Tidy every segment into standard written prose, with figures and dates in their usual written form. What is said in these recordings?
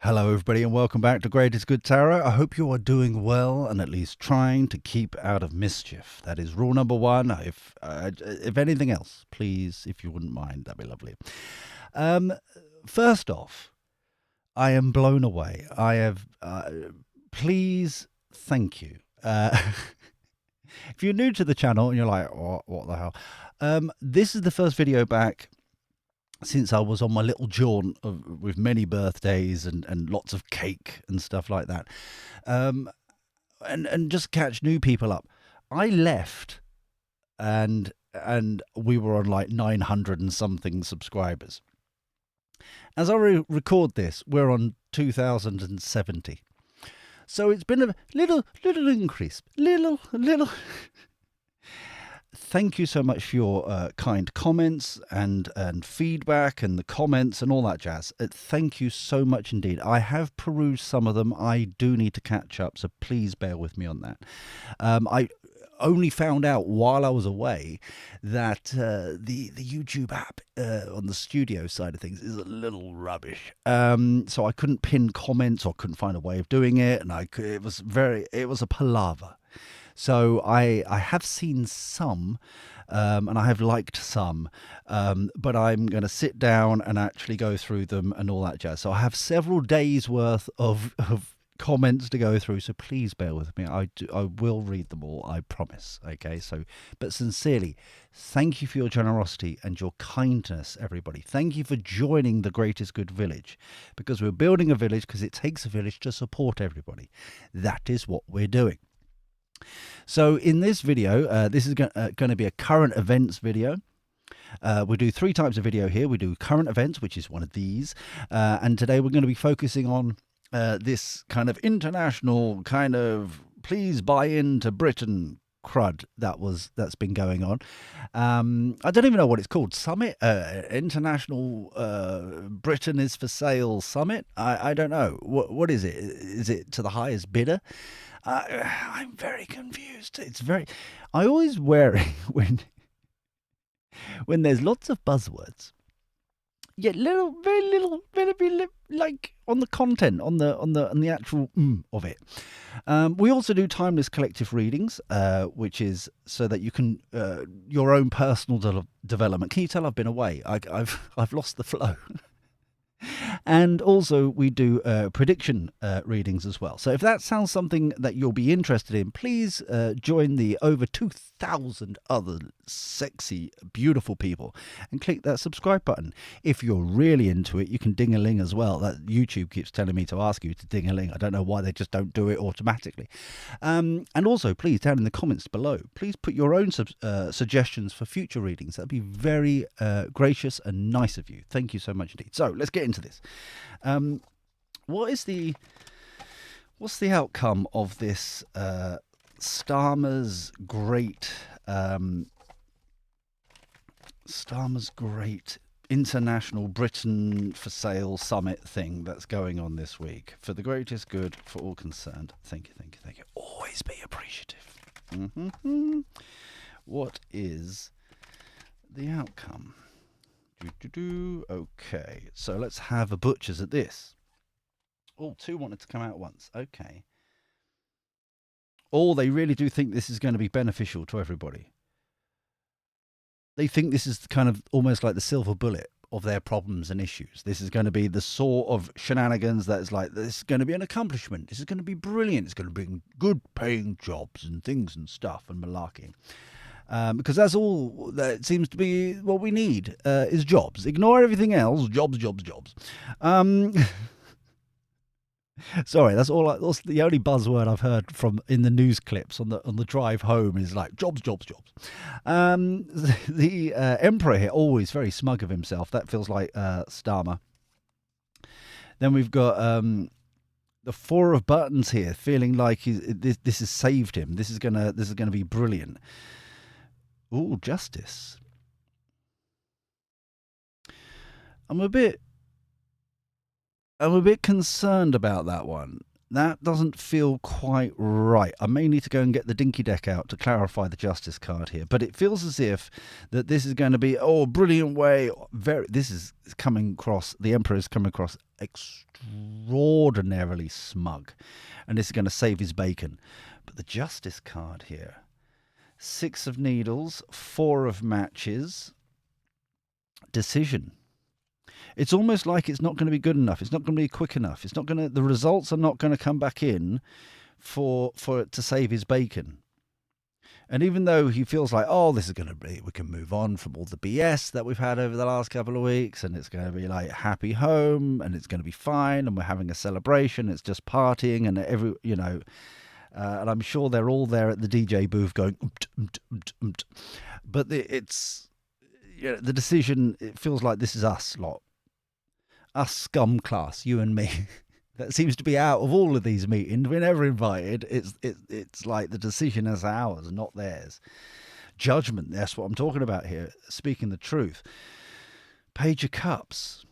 Hello, everybody, and welcome back to Greatest Good Tarot. I hope you are doing well and at least trying to keep out of mischief. That is rule number one. If anything else, please, if you wouldn't mind, that'd be lovely. Um, First off, I am blown away. I have. Please, thank you. If you're new to the channel and you're like, what the hell? This is the first video back since I was on my little jaunt with many birthdays and lots of cake and stuff like that, and just catch new people up. I left, and we were on like 900 and something subscribers. As I record this, we're on 2070. So it's been a little increase, little. Thank you so much for your kind comments and feedback and the comments and all that jazz. Thank you so much indeed. I have perused some of them. I do need to catch up, so please bear with me on that. I only found out while I was away that the YouTube app on the studio side of things is a little rubbish. So I couldn't pin comments or couldn't find a way of doing it, and it was a palaver. So I have seen some, and I have liked some, but I'm going to sit down and actually go through them and all that jazz. So I have several days worth of comments to go through, so please bear with me. I will read them all, I promise. Okay, but sincerely, thank you for your generosity and your kindness, everybody. Thank you for joining the Greatest Good Village, because we're building a village because it takes a village to support everybody. That is what we're doing. So in this video, this is going to be a current events video. We do three types of video here. We do current events, which is one of these, and today we're going to be focusing on this kind of international kind of please buy into Britain crud that's been going on. I don't even know what it's called. Summit, International Britain is for sale summit. I don't know. What is it? Is it to the highest bidder? I'm very confused. I always worry when there's lots of buzzwords, yet very like on the content, on the actual of it. We also do timeless collective readings, which is so that you can your own personal development. Can you tell I've been away? I've lost the flow. And also we do prediction readings as well. So if that sounds something that you'll be interested in, please join the over 2,000 other sexy, beautiful people and click that subscribe button. If you're really into it, you can ding-a-ling as well. That YouTube keeps telling me to ask you to ding-a-ling. I don't know why they just don't do it automatically. And also, please, down in the comments below, please put your own suggestions for future readings. That'd be very gracious and nice of you. Thank you so much indeed. So let's get into this. What's the outcome of this Starmer's great International Britain for Sale Summit thing that's going on this week for the greatest good for all concerned? Thank you. Always be appreciative. What is the outcome? Okay, so let's have a butcher's at this. Oh, two wanted to come out once. Okay. Oh, they really do think this is going to be beneficial to everybody. They think this is kind of almost like the silver bullet of their problems and issues. This is going to be the sort of shenanigans that is like, this is going to be an accomplishment. This is going to be brilliant. It's going to bring good paying jobs and things and stuff and malarkey. Because that's all that seems to be what we need is jobs. Ignore everything else. Jobs. Sorry, that's the only buzzword I've heard from in the news clips on the drive home is like jobs. The Emperor here, always very smug of himself. That feels like Starmer. Then we've got the Four of Buttons here, feeling like this has saved him. This is gonna be brilliant. Ooh, Justice. I'm a bit concerned about that one. That doesn't feel quite right. I may need to go and get the dinky deck out to clarify the justice card here, but it feels as if that this is going to be a brilliant way. This is coming across. The Emperor is coming across extraordinarily smug, and this is going to save his bacon. But the justice card here: 6 of needles, 4 of matches, decision. It's almost like it's not going to be good enough. It's not going to be quick enough. It's not going to. The results are not going to come back in for it to save his bacon. And even though he feels like, oh, this is going to be, we can move on from all the BS that we've had over the last couple of weeks, and it's going to be like happy home, and it's going to be fine, and we're having a celebration. It's just partying, and and I'm sure they're all there at the DJ booth going, but it's the decision. It feels like this is us lot. Us scum class, you and me, that seems to be out of all of these meetings. We're never invited. It's like the decision is ours, not theirs. Judgment. That's what I'm talking about here. Speaking the truth. Page of Cups.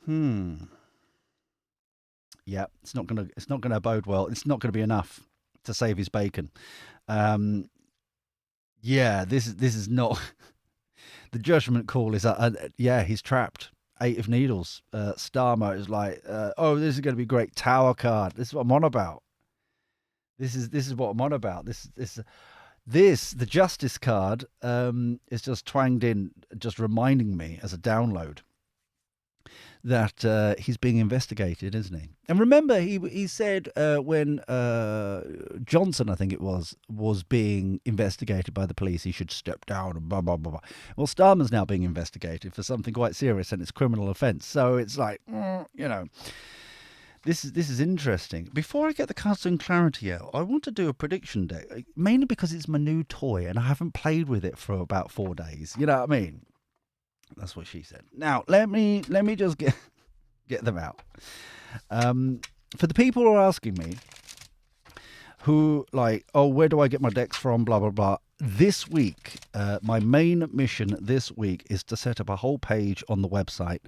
Yeah, it's not gonna bode well. It's not gonna be enough to save his bacon. Yeah, this is not. The judgment call is he's trapped. 8 of needles. Starmer is like, oh, this is going to be a great tower card. This is what I'm on about. This is what I'm on about. The justice card is just twanged in, just reminding me as a download that he's being investigated, isn't he? And remember, he said when Johnson, I think it was being investigated by the police, he should step down and blah, blah, blah, blah. Well, Starmer's now being investigated for something quite serious, and it's criminal offence. So it's like, this is interesting. Before I get the custom clarity out, I want to do a prediction deck, mainly because it's my new toy, and I haven't played with it for about 4 days. You know what I mean? That's what she said. Now, let me just get them out. For the people who are asking me, who like, oh, where do I get my decks from, blah, blah, blah. This week, my main mission this week is to set up a whole page on the website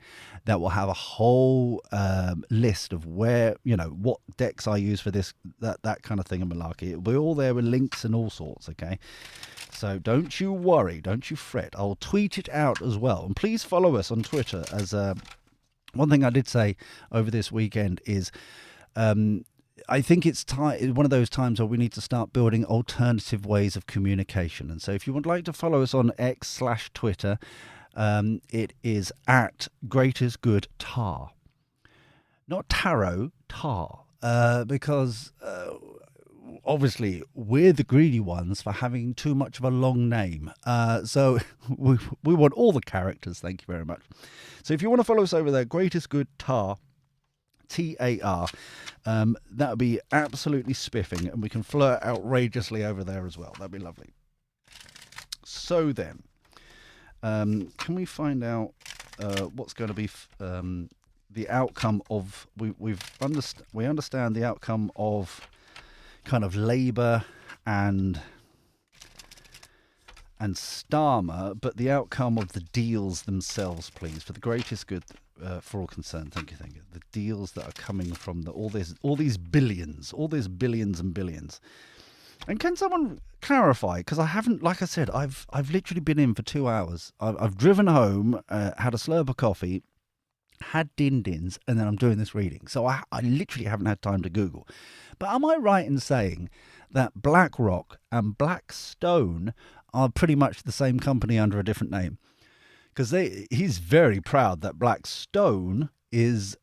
that will have a whole list of where, what decks I use for this, that kind of thing in Malarkey. It'll be all there with links and all sorts, okay? So don't you worry, don't you fret. I'll tweet it out as well. And please follow us on Twitter. As one thing I did say over this weekend is I think it's one of those times where we need to start building alternative ways of communication. And so if you would like to follow us on X/Twitter, it is at greatisgoodtar. Not tarot, tar. Because obviously we're the greedy ones for having too much of a long name. So we want all the characters. Thank you very much. So if you want to follow us over there, greatisgoodtar, TAR, that would be absolutely spiffing, and we can flirt outrageously over there as well. That'd be lovely. So then, can we find out what's going to be the outcome of we understand the outcome of kind of Labour and Starmer, but the outcome of the deals themselves, please, for the greatest good for all concerned. Thank you. The deals that are coming from all these billions and billions. And can someone clarify? Because I haven't, like I said, I've literally been in for 2 hours. I've driven home, had a slurp of coffee, had din-dins, and then I'm doing this reading. So I literally haven't had time to Google. But am I right in saying that BlackRock and Blackstone are pretty much the same company under a different name? Because he's very proud that Blackstone is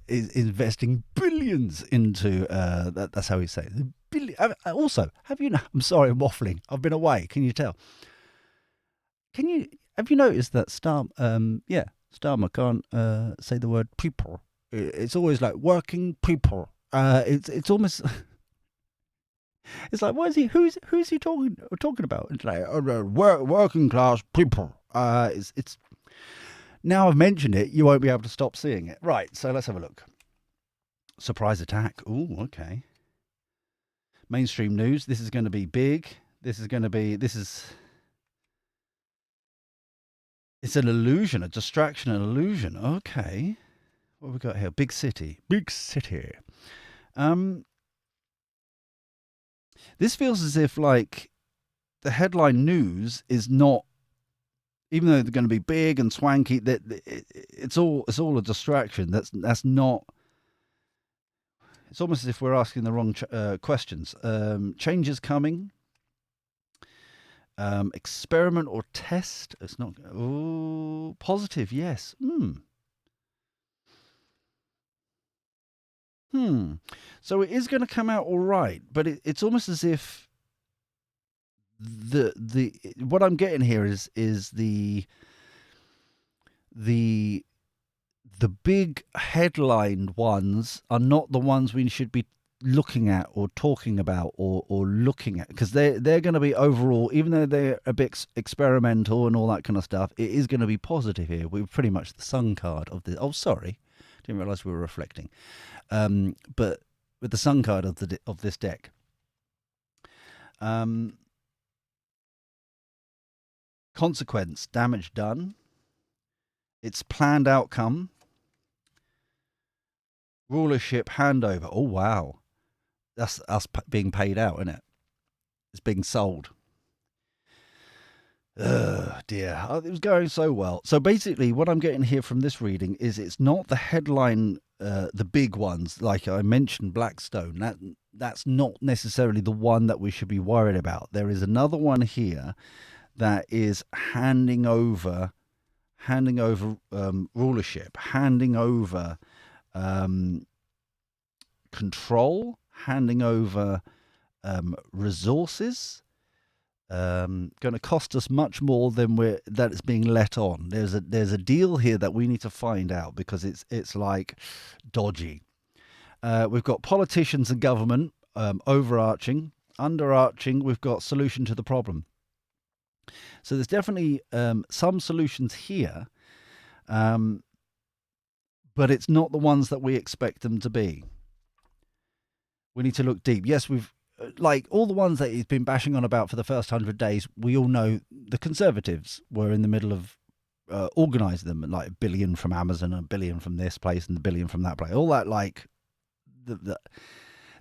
investing billions into that's how he says it. Also, have you? I'm sorry, I'm waffling. I've been away. Can you tell? Have you noticed that Starmer can't say the word people? It's always like working people. It's almost. It's like, what is he? Who's he talking about? It's like working class people. It's now I've mentioned it, you won't be able to stop seeing it. Right, so let's have a look. Surprise attack. Ooh, okay. Mainstream news. This is going to be big. It's an illusion, a distraction, an illusion. Okay. What have we got here? Big city. Um, this feels as if like the headline news is not, even though they're going to be big and swanky, that it's all a distraction. That's not. It's almost as if we're asking the wrong questions. Changes coming. Experiment or test. It's not. Oh, positive. Yes. Hmm. So it is going to come out all right, but it's almost as if the what I'm getting here is the the big headline ones are not the ones we should be looking at or talking about or looking at, because they're going to be overall, even though they're a bit experimental and all that kind of stuff, it is going to be positive here. We're pretty much the sun card of the. Oh, sorry, didn't realize we were reflecting. But with the sun card of this deck, um, consequence, damage done. Its planned outcome, rulership handover. Oh wow, that's us being paid out, isn't it? It's being sold. Dear. It was going so well. So basically, what I'm getting here from this reading is it's not the headline, the big ones, like I mentioned, Blackstone. That's not necessarily the one that we should be worried about. There is another one here that is handing over rulership, handing over um, control, handing over resources. Going to cost us much more than that it's being let on. There's a deal here that we need to find out, because it's like dodgy. We've got politicians and government, overarching, underarching. We've got solution to the problem. So there's definitely some solutions here, um, but it's not the ones that we expect them to be. We need to look deep. Yes, we've like all the ones that he's been bashing on about for the first 100 days. We all know the Conservatives were in the middle of organising them, like a billion from Amazon, a billion from this place, and a billion from that place. All that, like,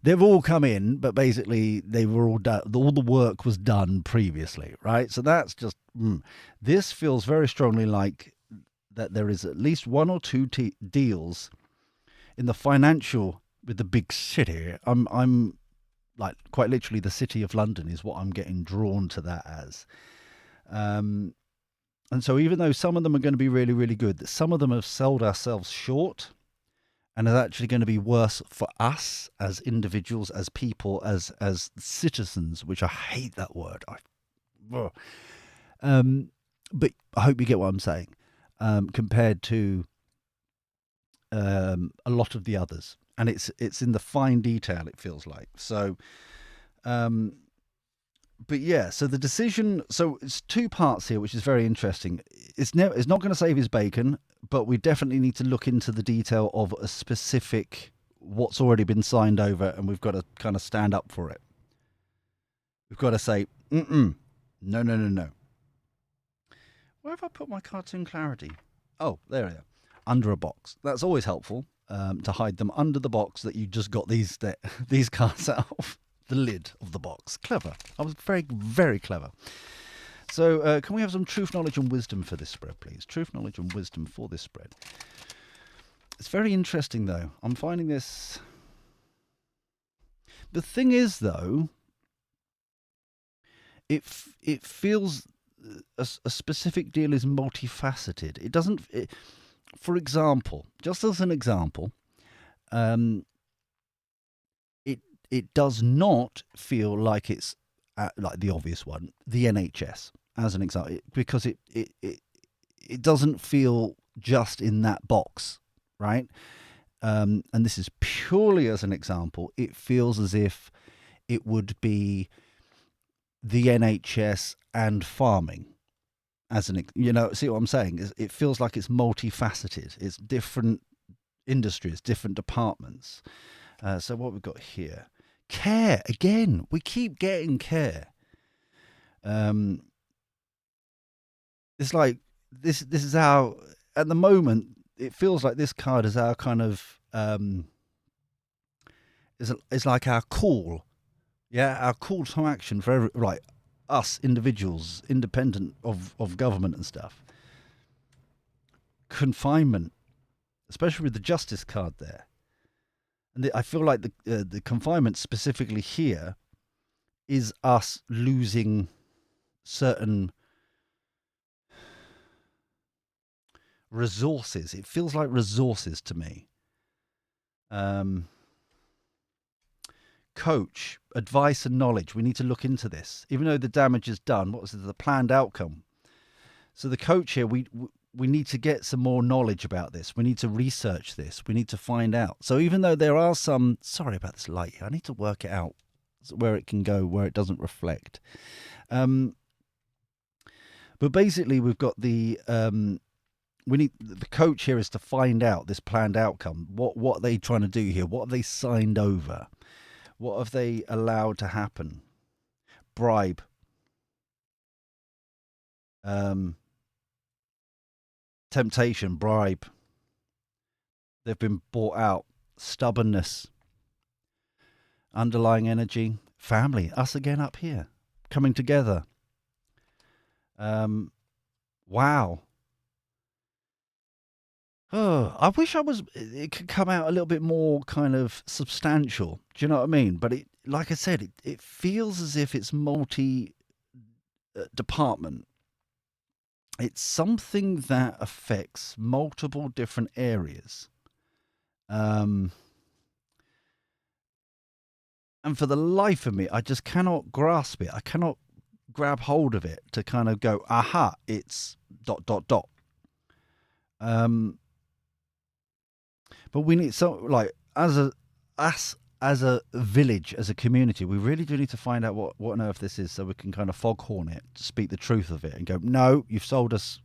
they've all come in, but basically they were all done. All the work was done previously, right? So that's just this feels very strongly like that there is at least one or two deals in the financial with the big city. I'm like quite literally the city of London is what I'm getting drawn to that as. Um, and so even though some of them are going to be really, really good, some of them have sold ourselves short and are actually going to be worse for us as individuals, as people, as citizens, which I hate that word. But I hope you get what I'm saying, compared to a lot of the others. And it's in the fine detail, it feels like. So but yeah, so the decision. So it's two parts here, which is very interesting. It's not going to save his bacon, but we definitely need to look into the detail of a specific what's already been signed over, and we've got to kind of stand up for it. We've got to say, no, no, no, no. Where have I put my cartoon clarity? Oh, there they are, under a box. That's always helpful, to hide them under the box that you just got these cards out of. The lid of the box. Clever. I was very, very clever. So can we have some truth, knowledge and wisdom for this spread, please? Truth, knowledge and wisdom for this spread. It's very interesting, though. I'm finding this. The thing is, though, it feels a specific deal is multifaceted. It doesn't. For example, just as an example, um, it does not feel like it's like the obvious one, the NHS, as an example, because it doesn't feel just in that box, right? And this is purely as an example. It feels as if it would be the NHS and farming, as an see what I'm saying? It feels like it's multifaceted. It's different industries, different departments. So what we've got here, care again. We keep getting care. It's like this is our, at the moment it feels like this card is our kind of is like our call, yeah, our call to action for like us individuals, independent of government and stuff. Confinement, especially with the justice card there, and I feel like the confinement specifically here is us losing certain resources. It feels like resources to me. Um, Coach, advice and knowledge. We need to look into this. Even though the damage is done, what was the planned outcome? So the coach here, we need to get some more knowledge about this. We need to research this. We need to find out. So even though there are some, sorry about this light here, I need to work it out where it can go, where it doesn't reflect. But basically, we've got we need the coach here is to find out this planned outcome. What are they trying to do here? What have they signed over? What have they allowed to happen? Bribe. Temptation, bribe. They've been bought out. Stubbornness. Underlying energy. Family. Us again up here. Coming together. Wow. Oh, I wish it could come out a little bit more kind of substantial. Do you know what I mean? But like I said, it feels as if it's multi department. It's something that affects multiple different areas. And for the life of me, I just cannot grasp it. I cannot grab hold of it to kind of go, aha, it's ... But we need like as a village, as a community, we really do need to find out what on earth this is, so we can kind of foghorn it, speak the truth of it, and go, no, you've sold us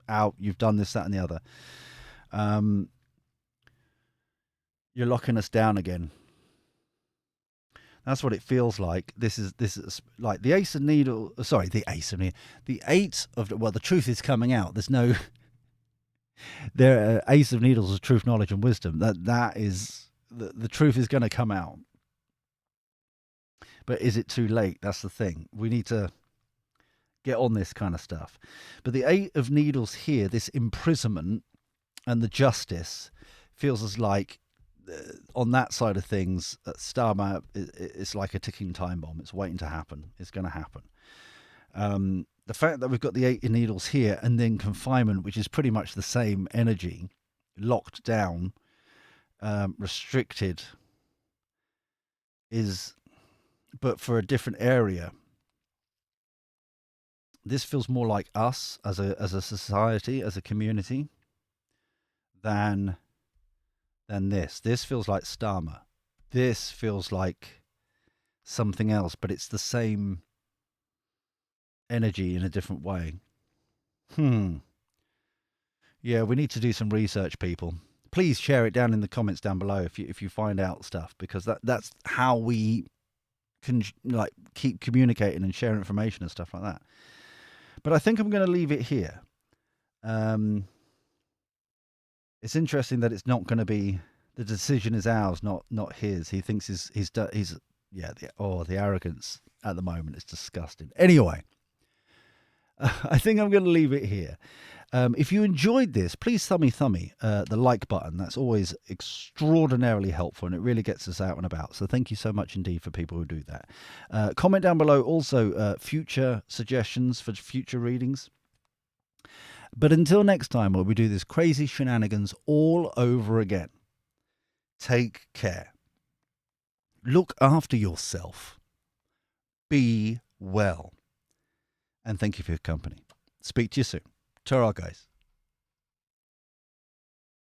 out, you've done this, that, and the other. You're locking us down again. That's what it feels like. This is like the Ace of Needles. Sorry, the Ace of Needles. The Eight of, well, the truth is coming out. There's no. There, Ace of Needles is truth, knowledge, and wisdom. That is the truth is going to come out. But is it too late? That's the thing. We need to get on this kind of stuff. But the Eight of Needles here, this imprisonment and the justice, feels as like on that side of things, Starmer is like a ticking time bomb. It's waiting to happen. It's going to happen. The fact that we've got the Eight of Needles here and then confinement, which is pretty much the same energy, locked down, restricted, but for a different area. This feels more like us as a society, as a community, than this. This feels like Starmer. This feels like something else, but it's the same energy in a different way. Yeah, we need to do some research, people. Please share it down in the comments down below if you find out stuff, because that's how we can like keep communicating and sharing information and stuff like that. But I think I'm going to leave it here. It's interesting that it's not going to be, the decision is ours, not his. He thinks he's yeah. The arrogance at the moment is disgusting. Anyway, I think I'm going to leave it here. If you enjoyed this, please thummy the like button. That's always extraordinarily helpful, and it really gets us out and about. So thank you so much indeed for people who do that. Comment down below also future suggestions for future readings. But until next time, where we do this crazy shenanigans all over again, take care. Look after yourself. Be well. And thank you for your company. Speak to you soon. Ta-ra, guys.